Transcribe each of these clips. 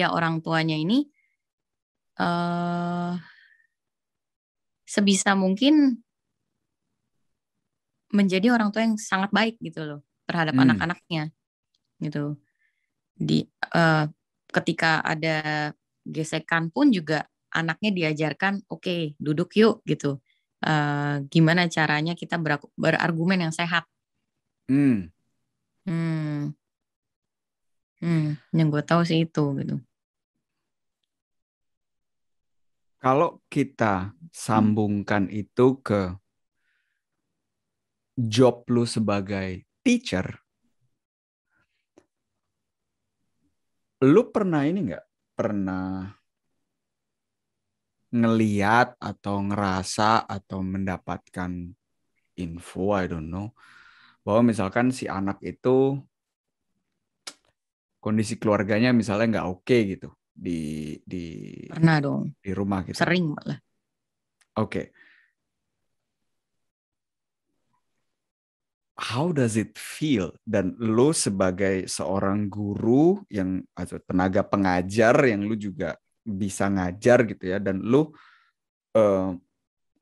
ya orang tuanya ini sebisa mungkin menjadi orang tua yang sangat baik gitu loh terhadap anak-anaknya gitu. Ketika ada gesekan pun juga anaknya diajarkan, oke, duduk yuk gitu. Gimana caranya kita berargumen yang sehat. Yang gue tahu sih itu gitu. Kalau kita sambungkan itu ke job lu sebagai teacher, lu pernah ini nggak? Pernah ngeliat atau ngerasa atau mendapatkan info, I don't know, bahwa misalkan si anak itu kondisi keluarganya misalnya nggak oke gitu di Pernah dong, di rumah gitu. sering malah. Oke. How does it feel? Dan lu sebagai seorang guru yang atau tenaga pengajar yang lu juga bisa ngajar gitu ya, dan lu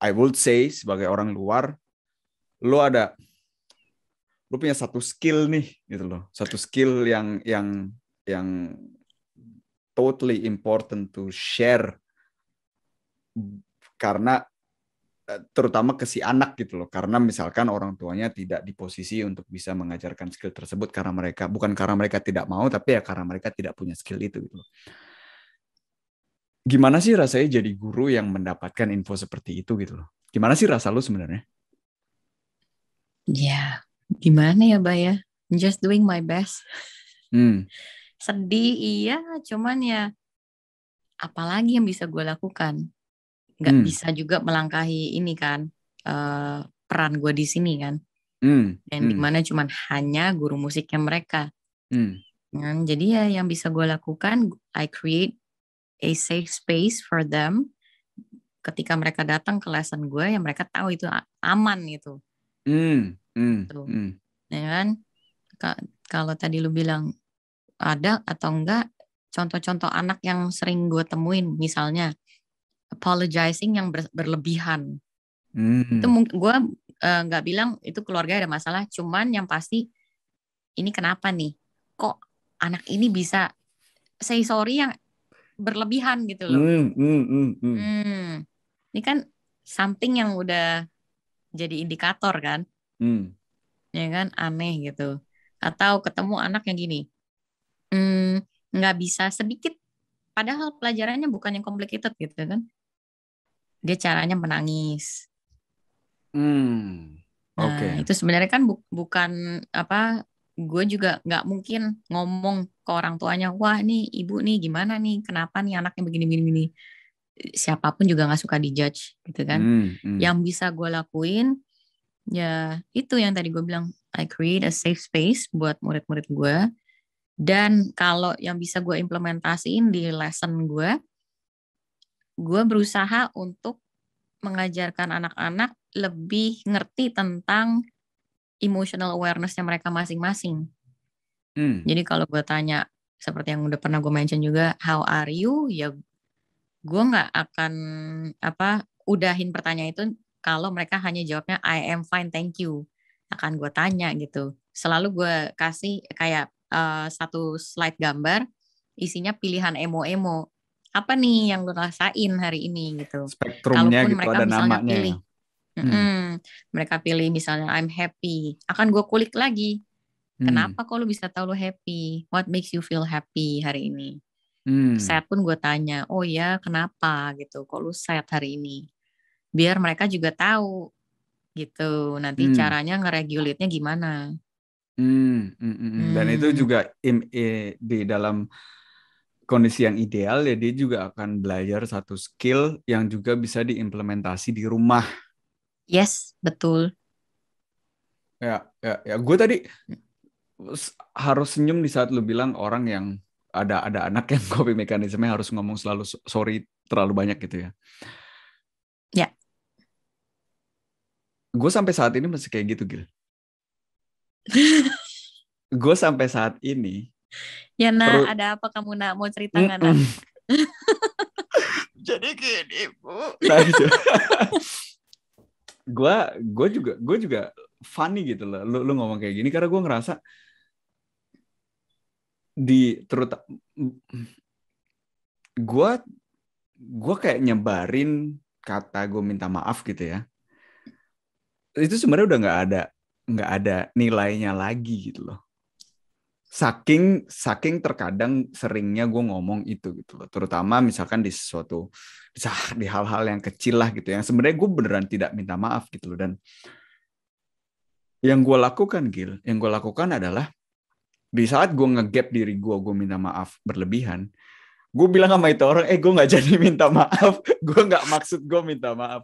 I would say sebagai orang luar, lu lu punya satu skill nih gitu loh, satu skill yang totally important to share, karena terutama ke si anak gitu loh, karena misalkan orang tuanya tidak di posisi untuk bisa mengajarkan skill tersebut karena mereka bukan karena mereka tidak mau, tapi ya karena mereka tidak punya skill itu gitu loh. Gimana sih rasanya jadi guru yang mendapatkan info seperti itu gitu loh? Gimana sih rasa lu sebenarnya? Ya, gimana ya, Bay ya? Just doing my best. Sedih, iya, cuman ya apalagi yang bisa gue lakukan? Nggak bisa juga melangkahi ini kan, peran gue di sini kan. Dan dimana cuman hanya guru musiknya mereka. Jadi ya yang bisa gue lakukan, I create a safe space for them. Ketika mereka datang ke lesson gue, ya mereka tahu itu aman gitu. Gitu. Ya kan? Kalau tadi lu bilang ada atau enggak, contoh-contoh anak yang sering gue temuin, misalnya apologizing yang berlebihan. Itu mungkin gue nggak bilang itu keluarga ada masalah, cuman yang pasti ini kenapa nih? Kok anak ini bisa say sorry yang berlebihan gitu loh. Ini kan something yang udah jadi indikator kan, ya kan aneh gitu. Atau ketemu anak yang gini, nggak bisa sedikit, padahal pelajarannya bukan yang complicated gitu kan. Dia caranya menangis. Nah, Oke. itu sebenarnya kan bukan apa, gue juga nggak mungkin ngomong ke orang tuanya, wah nih ibu nih gimana nih, kenapa nih anaknya begini-begini. Siapapun juga nggak suka dijudge gitu kan. Yang bisa gue lakuin, ya itu yang tadi gue bilang, I create a safe space buat murid-murid gue. Dan kalau yang bisa gue implementasiin di lesson gue berusaha untuk mengajarkan anak-anak lebih ngerti tentang emotional awareness-nya mereka masing-masing. Jadi kalau gue tanya, seperti yang udah pernah gue mention juga, how are you? Ya gue nggak akan udahin pertanyaan itu kalau mereka hanya jawabnya I am fine, thank you. Akan gue tanya gitu. Selalu gue kasih kayak satu slide gambar, isinya pilihan emo-emo. Apa nih yang lo rasain hari ini gitu. Spektrumnya Kalaupun gitu, mereka ada misalnya namanya ya. pilih, mereka pilih misalnya I'm happy, akan gue kulik lagi. Kenapa kok lu bisa tahu lu happy? What makes you feel happy hari ini? Sad pun gue tanya, oh ya kenapa gitu? Kok lu sad hari ini? Biar mereka juga tahu gitu. Nanti caranya ngeregulate-nya gimana? Dan itu juga di dalam kondisi yang ideal ya, dia juga akan belajar satu skill yang juga bisa diimplementasi di rumah. Yes, betul. Ya. Gue tadi harus senyum di saat lu bilang orang yang ada anak yang coping mekanismenya harus ngomong selalu sorry terlalu banyak gitu ya. Ya. Gue sampai saat ini masih kayak gitu, Gil. Gue sampai saat ini Ya nak, Terus, ada apa kamu nak? Mau cerita nggak nak? jadi gini Bu. Nah itu, gue juga funny gitu loh. Lu ngomong kayak gini karena gue ngerasa terutama gue gue kayak nyebarin kata gue minta maaf gitu ya. Itu sebenarnya udah nggak ada nilainya lagi gitu loh. Saking terkadang seringnya gue ngomong itu gitu loh, terutama misalkan di hal-hal yang kecil lah gitu yang sebenarnya gue beneran tidak minta maaf gitu loh. Dan yang gue lakukan yang gue lakukan adalah di saat gue ngegap diri gue minta maaf berlebihan, gue bilang sama itu orang, gue nggak jadi minta maaf, gue nggak maksud gue minta maaf,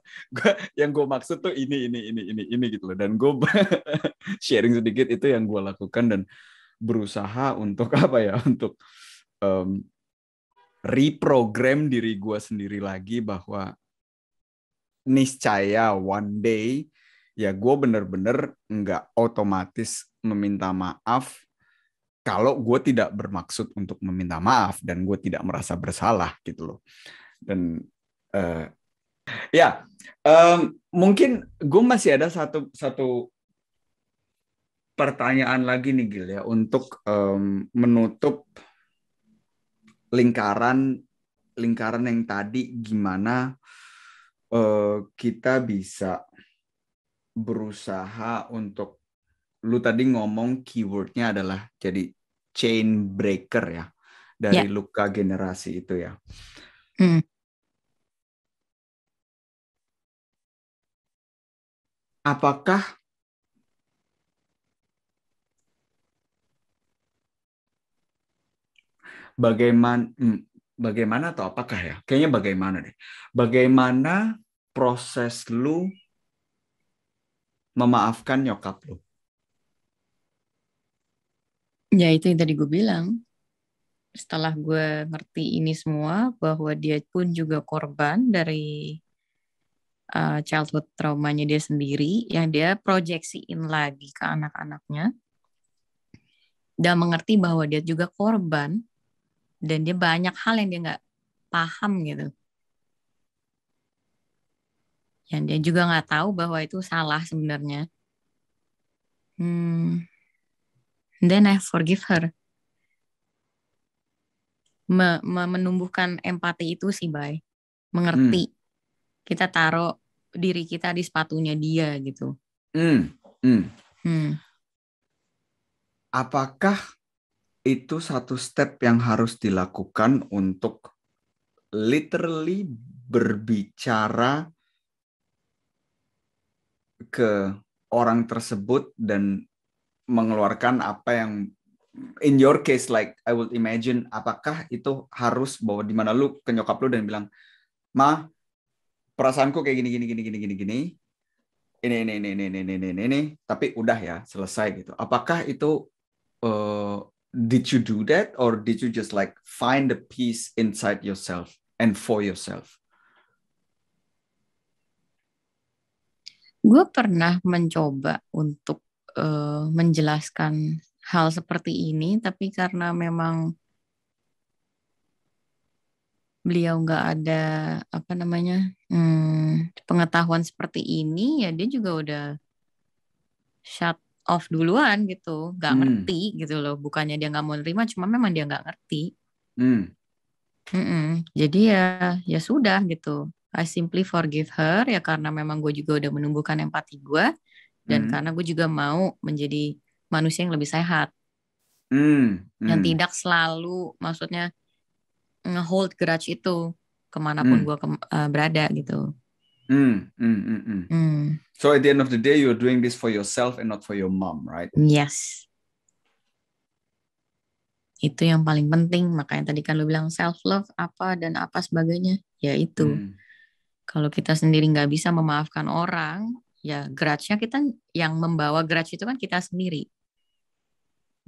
yang gue maksud tuh ini gitu loh. Dan gue sharing sedikit itu yang gue lakukan dan berusaha untuk apa ya, untuk um, reprogram diri gue sendiri lagi bahwa niscaya one day ya gue bener-bener nggak otomatis meminta maaf kalau gue tidak bermaksud untuk meminta maaf dan gue tidak merasa bersalah gitu loh. Dan uh, ya mungkin gue masih ada satu satu pertanyaan lagi nih Gil ya untuk menutup lingkaran lingkaran yang tadi, gimana kita bisa berusaha untuk, lu tadi ngomong keywordnya adalah jadi chain breaker ya Ya. dari luka generasi itu ya. Hmm. Apakah bagaimana atau apakah ya? Kayaknya bagaimana deh. Bagaimana proses lu memaafkan nyokap lu? Ya itu yang tadi gue bilang. Setelah gue ngerti ini semua, bahwa dia pun juga korban dari childhood traumanya dia sendiri, yang dia proyeksiin lagi ke anak-anaknya, dan mengerti bahwa dia juga korban, dan dia banyak hal yang dia nggak paham gitu. Yang dia juga nggak tahu bahwa itu salah sebenarnya. Then I forgive her. Menumbuhkan empati itu sih, Bay. Hmm. Mengerti. Kita taruh diri kita di sepatunya dia gitu. Hmm. Hmm. Hmm. Apakah itu satu step yang harus dilakukan untuk literally berbicara ke orang tersebut dan mengeluarkan apa yang, in your case, like I would imagine, apakah itu harus bahwa di mana lu ke nyokap lu dan bilang, "Ma, perasaanku kayak gini gini gini gini gini gini. Ini, tapi udah ya, selesai gitu." Apakah itu did you do that or did you just like find the peace inside yourself and for yourself? Gue pernah mencoba untuk menjelaskan hal seperti ini, tapi karena memang beliau nggak ada apa namanya pengetahuan seperti ini, ya dia juga udah shut off duluan gitu, nggak Hmm. ngerti gitu loh. Bukannya dia nggak mau nerima, cuma memang dia nggak ngerti. Hmm. Jadi ya sudah gitu. I simply forgive her ya karena memang gue juga udah menumbuhkan empati gue dan Hmm. karena gue juga mau menjadi manusia yang lebih sehat, Hmm. yang Hmm. tidak selalu maksudnya nge-hold grudge itu kemanapun Hmm. gue berada gitu. Hmm. Hmm. Hmm. Hmm. Hmm. So at the end of the day, you're doing this for yourself and not for your mom, right? Yes, itu yang paling penting. Makanya tadi kan lu bilang self love apa dan apa sebagainya. Ya itu. Hmm. Kalau kita sendiri nggak bisa memaafkan orang, ya grudge-nya kita, yang membawa grudge itu kan kita sendiri.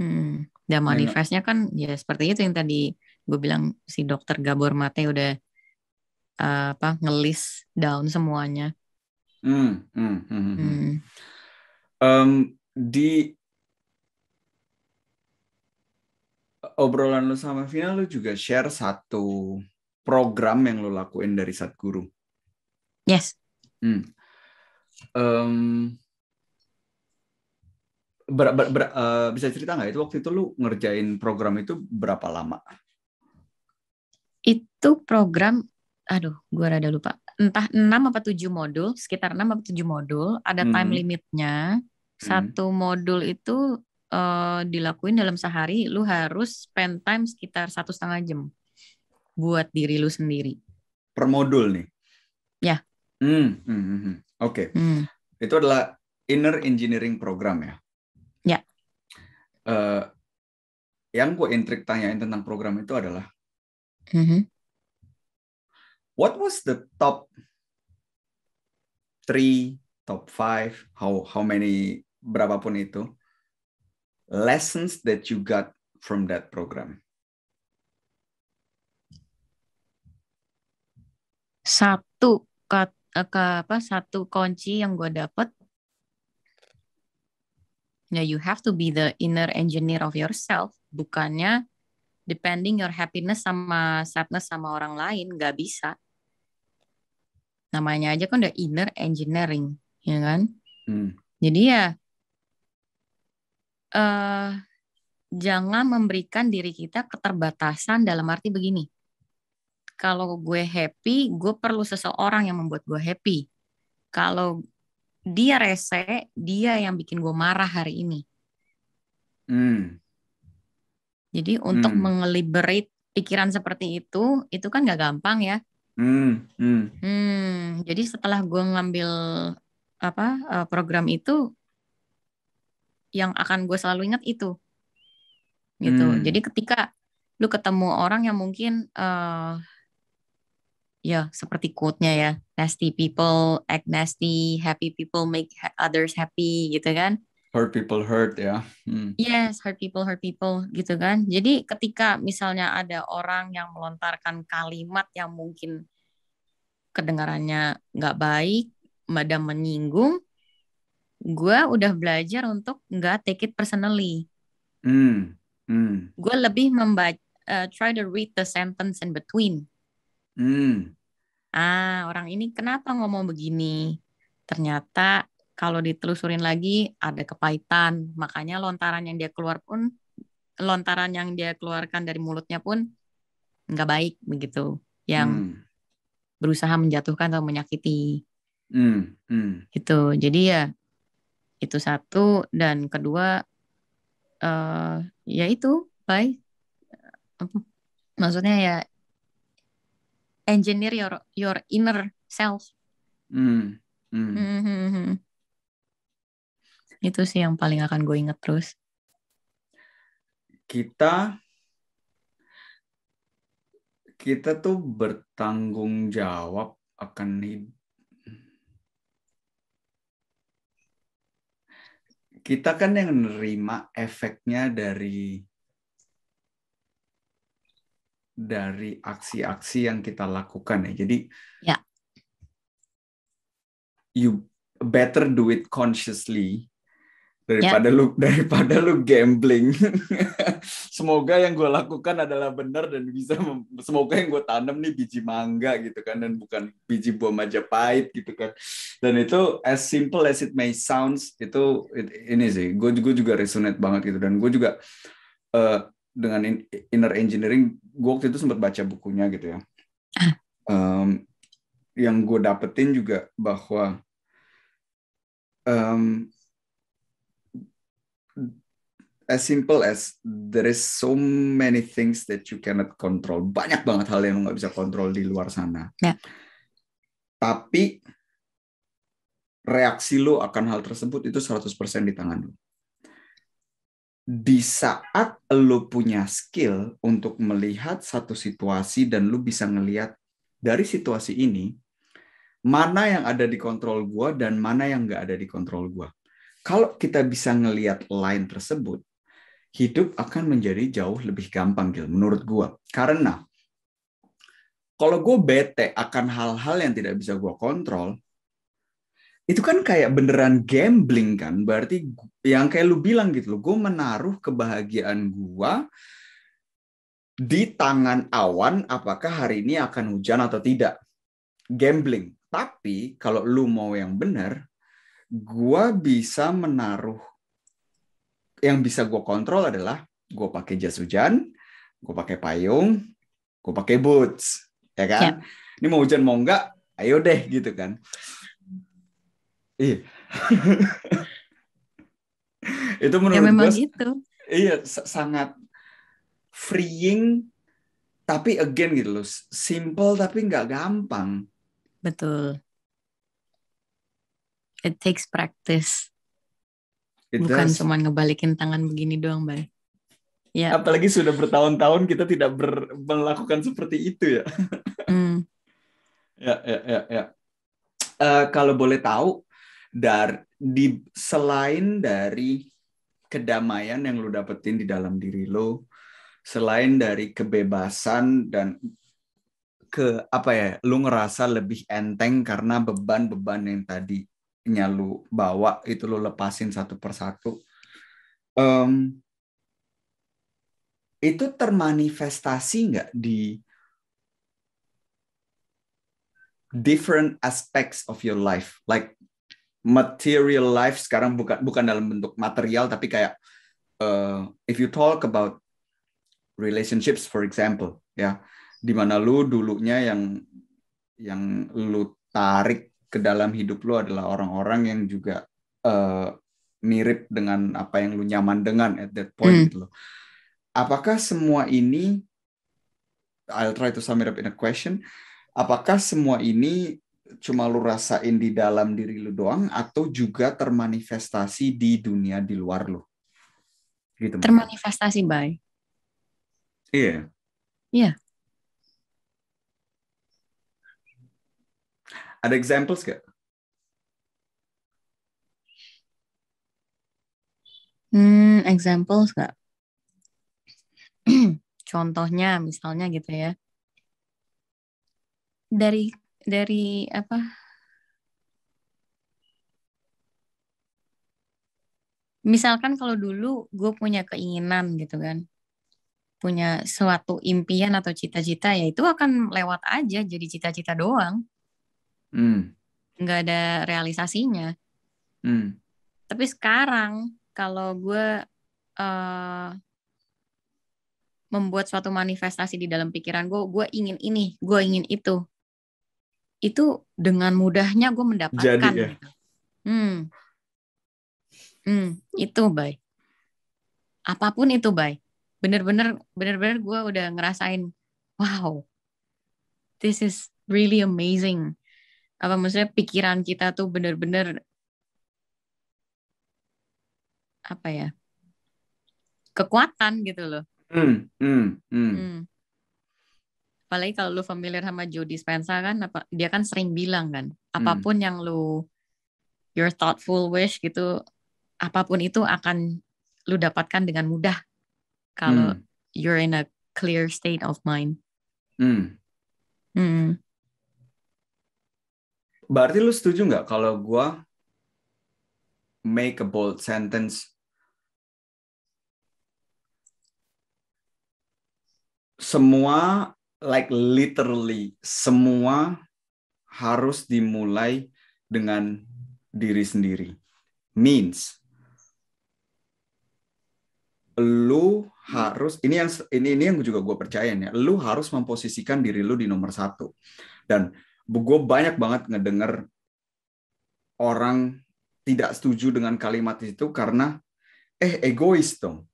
Dan Yang manifestnya kan ya seperti itu yang tadi gue bilang, si dokter Gabor Mate udah ngelis down semuanya. Hmm. di obrolan lu sama Vina, lu juga share satu program yang lu lakuin dari Sadguru. Yes. Bisa cerita nggak itu waktu itu lu ngerjain program itu berapa lama? Itu program, aduh, gue rada lupa. Entah 6 apa 7 modul, sekitar 6 apa 7 modul. Ada time limitnya. Satu modul itu dilakuin dalam sehari, lu harus spend time sekitar 1,5 jam buat diri lu sendiri. Per modul nih? Ya. Oke. Itu adalah Inner Engineering Program ya? Ya. Yang gue intrik tanyain tentang program itu adalah what was the top 3, top 5, how many, berapapun itu, lessons that you got from that program? Satu kunci yang gue dapet, ya you have to be the inner engineer of yourself, bukannya depending your happiness sama sadness sama orang lain, nggak bisa. Namanya aja kan udah inner engineering, ya kan? Jadi ya jangan memberikan diri kita keterbatasan dalam arti begini. Kalau gue happy, gue perlu seseorang yang membuat gue happy. Kalau dia rese, dia yang bikin gue marah hari ini. Jadi untuk mengeliberate pikiran seperti itu kan gak gampang ya. Jadi setelah gue ngambil program itu, yang akan gue selalu ingat itu. Gitu. Jadi ketika lu ketemu orang yang mungkin ya seperti quote-nya ya, nasty people act nasty, happy people make others happy gitu kan. Hurt people hurt ya. Yes, hurt people gitu kan. Jadi ketika misalnya ada orang yang melontarkan kalimat yang mungkin kedengarannya nggak baik, dan menyinggung, gue udah belajar untuk nggak take it personally. Gue lebih try to read the sentence in between. Orang ini kenapa ngomong begini? Ternyata kalau ditelusurin lagi ada kepahitan. Makanya lontaran yang dia keluarkan dari mulutnya pun nggak baik begitu. Yang berusaha menjatuhkan atau menyakiti. Gitu. Jadi ya itu satu, dan kedua ya itu maksudnya ya engineer your inner self. Itu sih yang paling akan gue inget terus. Kita tuh bertanggung jawab akan hidup. Kita kan yang menerima efeknya dari aksi-aksi yang kita lakukan ya. Jadi ya. You better do it consciously daripada lu gambling. Semoga yang gue lakukan adalah benar dan semoga yang gue tanam nih biji mangga gitu kan, dan bukan biji buah Majapahit gitu kan. Dan itu as simple as it may sounds, ini sih gue juga resonate banget gitu. Dan gue juga dengan inner engineering, gue waktu itu sempat baca bukunya gitu ya. Yang gue dapetin juga bahwa as simple as there is so many things that you cannot control. Banyak banget hal yang lo nggak bisa kontrol di luar sana. Ya. Tapi reaksi lo akan hal tersebut itu 100% di tangan lo. Di saat lo punya skill untuk melihat satu situasi dan lo bisa ngelihat dari situasi ini, mana yang ada di kontrol gue dan mana yang nggak ada di kontrol gue. Kalau kita bisa ngelihat line tersebut, hidup akan menjadi jauh lebih gampang, Gil, menurut gue. Karena kalau gue bete akan hal-hal yang tidak bisa gue kontrol, itu kan kayak beneran gambling kan. Berarti yang kayak lu bilang gitu loh, gue menaruh kebahagiaan gue Di tangan awan, apakah hari ini akan hujan atau tidak? Gambling. Tapi kalau lu mau yang benar, gua bisa menaruh, yang bisa gua kontrol adalah gua pakai jas hujan, gua pakai payung, gua pakai boots, ya kan? Ya, Ini mau hujan mau enggak, ayo deh gitu kan. Iya. Itu ya menurut gua memang gitu. iya sangat freeing, tapi again gitu loh, simple tapi nggak gampang. Betul. It takes practice. It Bukan does. cuma ngebalikin tangan begini doang, Bay. Ya. Apalagi sudah bertahun-tahun kita tidak melakukan seperti itu ya. Hmm. Ya, ya, ya, ya. Kalau boleh tahu, selain dari kedamaian yang lu dapetin di dalam diri lu, selain dari kebebasan dan apa ya, lu ngerasa lebih enteng karena beban-beban yang tadinya lu bawa itu lu lepasin satu persatu. Em, itu termanifestasi nggak di different aspects of your life, like material life sekarang, bukan dalam bentuk material tapi kayak if you talk about relationships for example, ya, di mana lu dulunya yang lu tarik ke dalam hidup lu adalah orang-orang yang juga uh, mirip dengan apa yang lu nyaman dengan at that point Hmm. gitu loh. Apakah semua ini, I'll try to sum it up in a question, apakah semua ini cuma lu rasain di dalam diri lu doang atau juga termanifestasi di dunia di luar lu? Gitu mungkin. Termanifestasi, Bay. Iya. Iya. Ada examples gak? Examples nggak? Contohnya misalnya gitu ya. Dari apa? Misalkan kalau dulu gue punya keinginan gitu kan, punya suatu impian atau cita-cita, ya itu akan lewat aja jadi cita-cita doang, Hmm. nggak ada realisasinya. Hmm. Tapi sekarang kalau gue eh, membuat suatu manifestasi di dalam pikiran gue ingin ini, gue ingin itu dengan mudahnya gue Jadi mendapatkan ya. gitu. Hmm, itu baik. Apapun itu baik. Bener-bener gue udah ngerasain, wow, this is really amazing. Apa maksudnya pikiran kita tuh bener-bener apa ya, kekuatan gitu loh. Hmm. Hmm. Hmm. Hmm. Apalagi kalau lu familiar sama Joe Dispenza kan, dia kan sering bilang kan, Hmm. apapun yang your thoughtful wish gitu, apapun itu akan lu dapatkan dengan mudah kalau Hmm. you're in a clear state of mind. Hmm. Hmm. Berarti lu setuju nggak kalau gue make a bold sentence, semua, like literally semua harus dimulai dengan diri sendiri. Means lu harus, ini yang juga gue percaya nih, lu harus memposisikan diri lu di nomor satu. Dan gue banyak banget ngedenger orang tidak setuju dengan kalimat itu karena egois dong,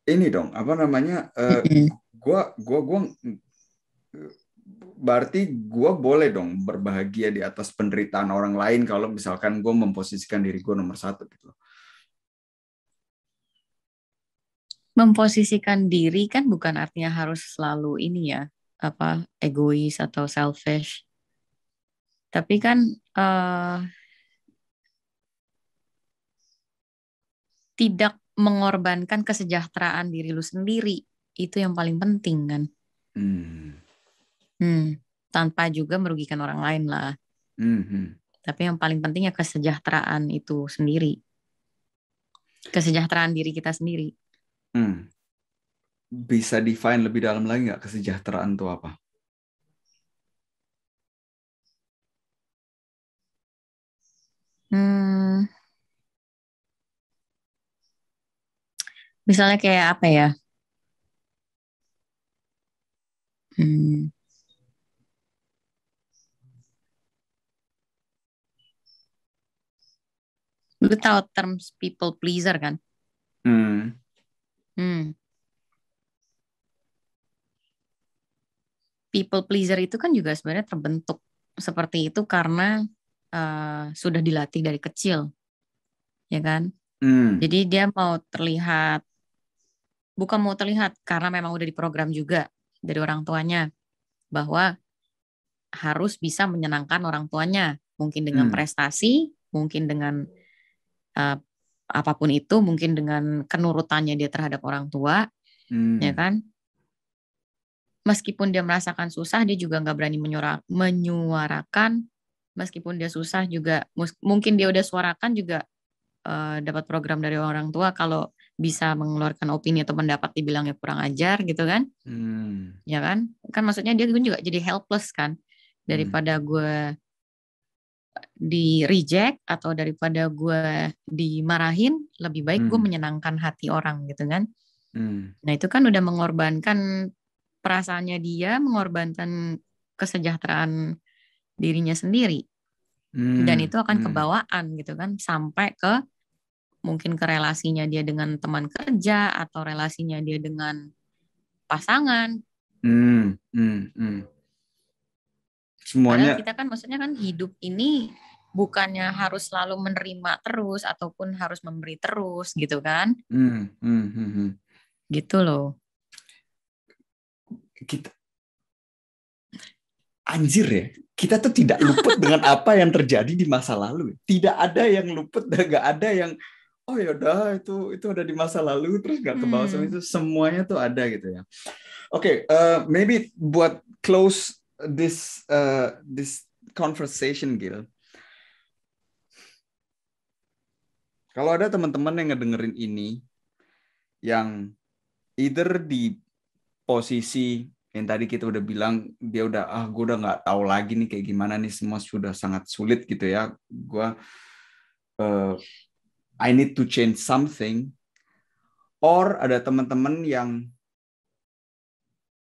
ini dong apa namanya, Mm-mm. gua berarti gue boleh dong berbahagia di atas penderitaan orang lain kalau misalkan gue memposisikan diri gue nomor satu gitu. Memposisikan diri kan bukan artinya harus selalu ini ya, apa egois atau selfish. Tapi kan eh, tidak mengorbankan kesejahteraan diri lu sendiri. Itu yang paling penting kan. Hmm. Hmm. Tanpa juga merugikan orang lain lah. Hmm. Hmm. Tapi yang paling penting ya kesejahteraan itu sendiri. Kesejahteraan diri kita sendiri. Hmm. bisa define lebih dalam lagi nggak kesejahteraan itu apa? Hmm, misalnya kayak apa ya? Hmm, lu tahu terms people pleaser kan? Hmm. Hmm, people pleaser itu kan juga sebenarnya terbentuk seperti itu karena sudah dilatih dari kecil, ya kan? Hmm. Jadi dia mau terlihat, bukan mau terlihat karena memang udah diprogram juga dari orang tuanya bahwa harus bisa menyenangkan orang tuanya, mungkin dengan Hmm. prestasi, mungkin dengan eh, apapun itu, mungkin dengan kenurutannya dia terhadap orang tua, ya Hmm. kan? Meskipun dia merasakan susah, dia juga nggak berani menyuarakan. Meskipun dia susah juga, mungkin dia udah suarakan juga dapat program dari orang tua kalau bisa mengeluarkan opini atau pendapat dibilangnya kurang ajar gitu kan, Hmm. ya kan? Kan maksudnya dia juga jadi helpless kan, Hmm. daripada gue di reject atau daripada gue dimarahin, lebih baik gue Hmm. menyenangkan hati orang gitu kan. Hmm. Nah itu kan udah mengorbankan perasaannya dia, mengorbankan kesejahteraan dirinya sendiri. Dan Hmm. itu akan Hmm. kebawaan gitu kan, sampai ke mungkin ke relasinya dia dengan teman kerja atau relasinya dia dengan pasangan. Hmm. Hmm. Hmm. Padahal Semuanya. kita kan maksudnya kan hidup ini bukannya harus selalu menerima terus ataupun harus memberi terus gitu kan. Hmm. Hmm. Hmm. Hmm. Gitu loh. Kita anjir ya. Kita tuh tidak luput dengan apa yang terjadi di masa lalu. Tidak ada yang luput dan nggak ada yang oh ya udah itu ada di masa lalu terus nggak ke bawah sama Hmm. itu, semuanya tuh ada gitu ya. Oke, maybe buat close this conversation, Gil. Kalau ada teman-teman yang ngedengerin ini yang either di posisi yang tadi kita udah bilang dia udah gue udah nggak tahu lagi nih kayak gimana nih, semua sudah sangat sulit gitu ya. Uh, I need to change something. Or ada teman-teman yang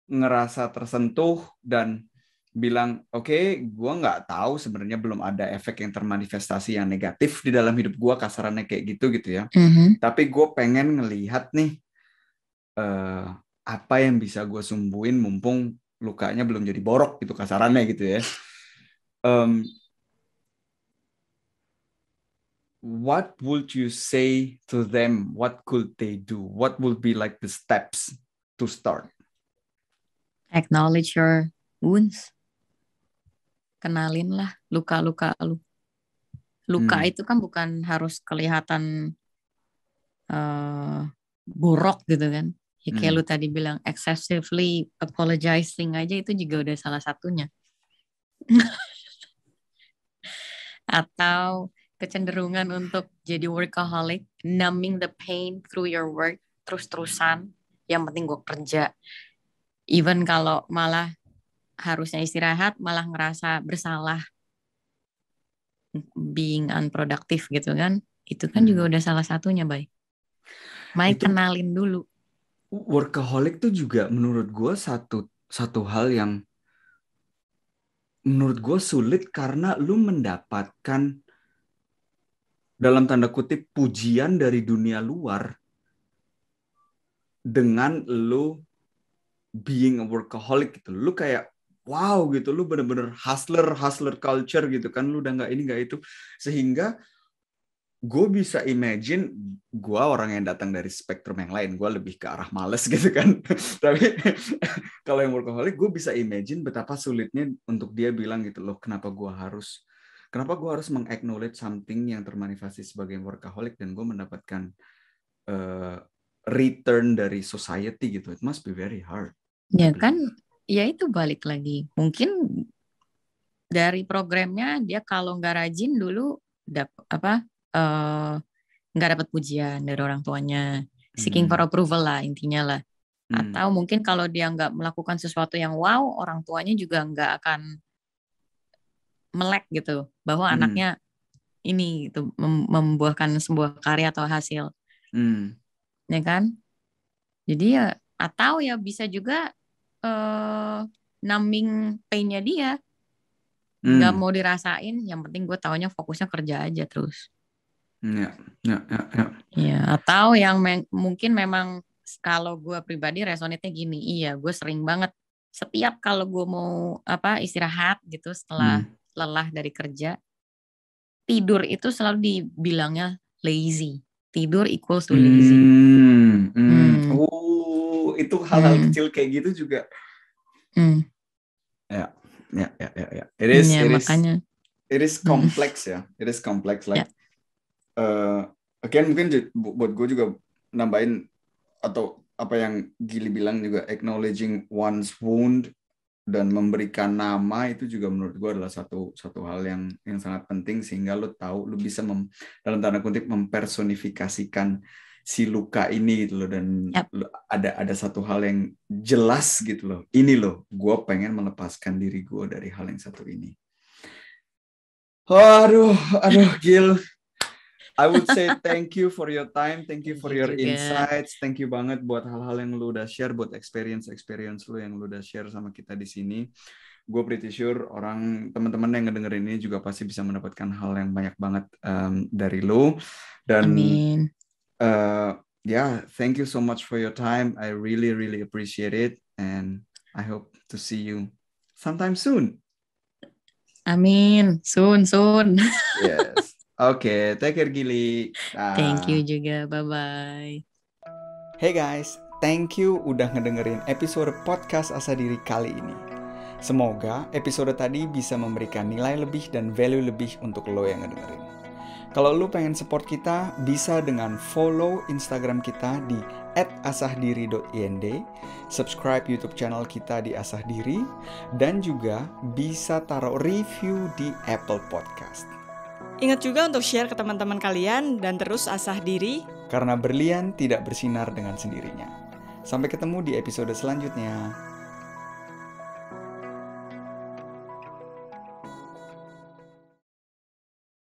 ngerasa tersentuh dan bilang, oke, gue nggak tahu sebenarnya belum ada efek yang termanifestasi yang negatif di dalam hidup gue, kasarannya kayak gitu ya. Mhm. Tapi gue pengen ngelihat nih eh, apa yang bisa gue sembuhin mumpung lukanya belum jadi borok gitu kasarannya gitu ya. Um, what would you say to them? What could they do? What would be like the steps to start? Acknowledge your wounds. Kenalin lah luka-luka lu. Luka Hmm. itu kan bukan harus kelihatan eh buruk gitu kan. Ya kayak lu Hmm. tadi bilang excessively apologizing aja itu juga udah salah satunya. Atau kecenderungan untuk jadi workaholic, numbing the pain through your work, terus-terusan. Yang penting gue kerja. Even kalau malah harusnya istirahat, malah ngerasa bersalah being unproductive gitu kan. Itu kan juga Hmm. udah salah satunya, Bay. Mai Itu kenalin dulu. workaholic tuh juga menurut gue satu satu hal yang menurut gue sulit karena lu mendapatkan dalam tanda kutip pujian dari dunia luar dengan lu being a workaholic gitu. Lu kayak wow gitu, lu bener-bener hustler culture gitu kan, lu udah nggak ini nggak itu, sehingga gue bisa imagine gue orang yang datang dari spektrum yang lain, gue lebih ke arah males gitu kan. Tapi kalau yang workaholic, gue bisa imagine betapa sulitnya untuk dia bilang gitu loh, kenapa gue harus meng-acknowledge something yang termanifestasi sebagai workaholic dan gue mendapatkan uh, return dari society gitu. It must be very hard, I Ya kan, believe. ya itu balik lagi. Mungkin dari programnya dia kalau nggak rajin dulu apa eh, nggak dapat pujian dari orang tuanya, seeking for Hmm. approval lah intinya lah. Atau mungkin kalau dia nggak melakukan sesuatu yang wow, orang tuanya juga nggak akan melek gitu bahwa anaknya ini gitu membuahkan sebuah karya atau hasil, ya kan? Jadi ya atau ya bisa juga numbing pain-nya dia, nggak mau dirasain. Yang penting gue taunya fokusnya kerja aja terus. Ya. Ya, atau yang mungkin memang kalau gue pribadi resonate-nya gini, iya gue sering banget setiap kalau gue mau istirahat gitu setelah lelah dari kerja, tidur itu selalu dibilangnya lazy. Tidur equals to lazy. Itu hal-hal kecil kayak gitu juga. Ya. Makanya. It is complex ya. It is complex like. Again mungkin buat gue juga nambahin atau apa yang Gili bilang juga, acknowledging one's wound dan memberikan nama itu juga menurut gue adalah satu hal yang sangat penting, sehingga lo tahu lo bisa dalam tanda kutip mempersonifikasikan si luka ini gitu loh, dan ada satu hal yang jelas gitu loh, ini loh gue pengen melepaskan diri gue dari hal yang satu ini. Aduh Gil, I would say thank you for your time, thank you for your insights, thank you banget buat hal-hal yang lu udah share, buat experience lu yang lu udah share sama kita di sini. Gue pretty sure teman-teman yang ngedengerin ini juga pasti bisa mendapatkan hal yang banyak banget dari lu. Dan thank you so much for your time. I really really appreciate it, and I hope to see you sometime soon. Amin, soon. Yes. Oke, take care Gili. Thank you juga, bye-bye. Hey guys, thank you udah ngedengerin episode podcast Asa Diri kali ini. Semoga episode tadi bisa memberikan nilai lebih dan value lebih untuk lo yang ngedengerin. Kalau lo pengen support kita, bisa dengan follow Instagram kita di @asahdiri.ind, subscribe YouTube channel kita di Asah Diri, dan juga bisa taruh review di Apple Podcast. Ingat juga untuk share ke teman-teman kalian dan terus asah diri. Karena berlian tidak bersinar dengan sendirinya. Sampai ketemu di episode selanjutnya.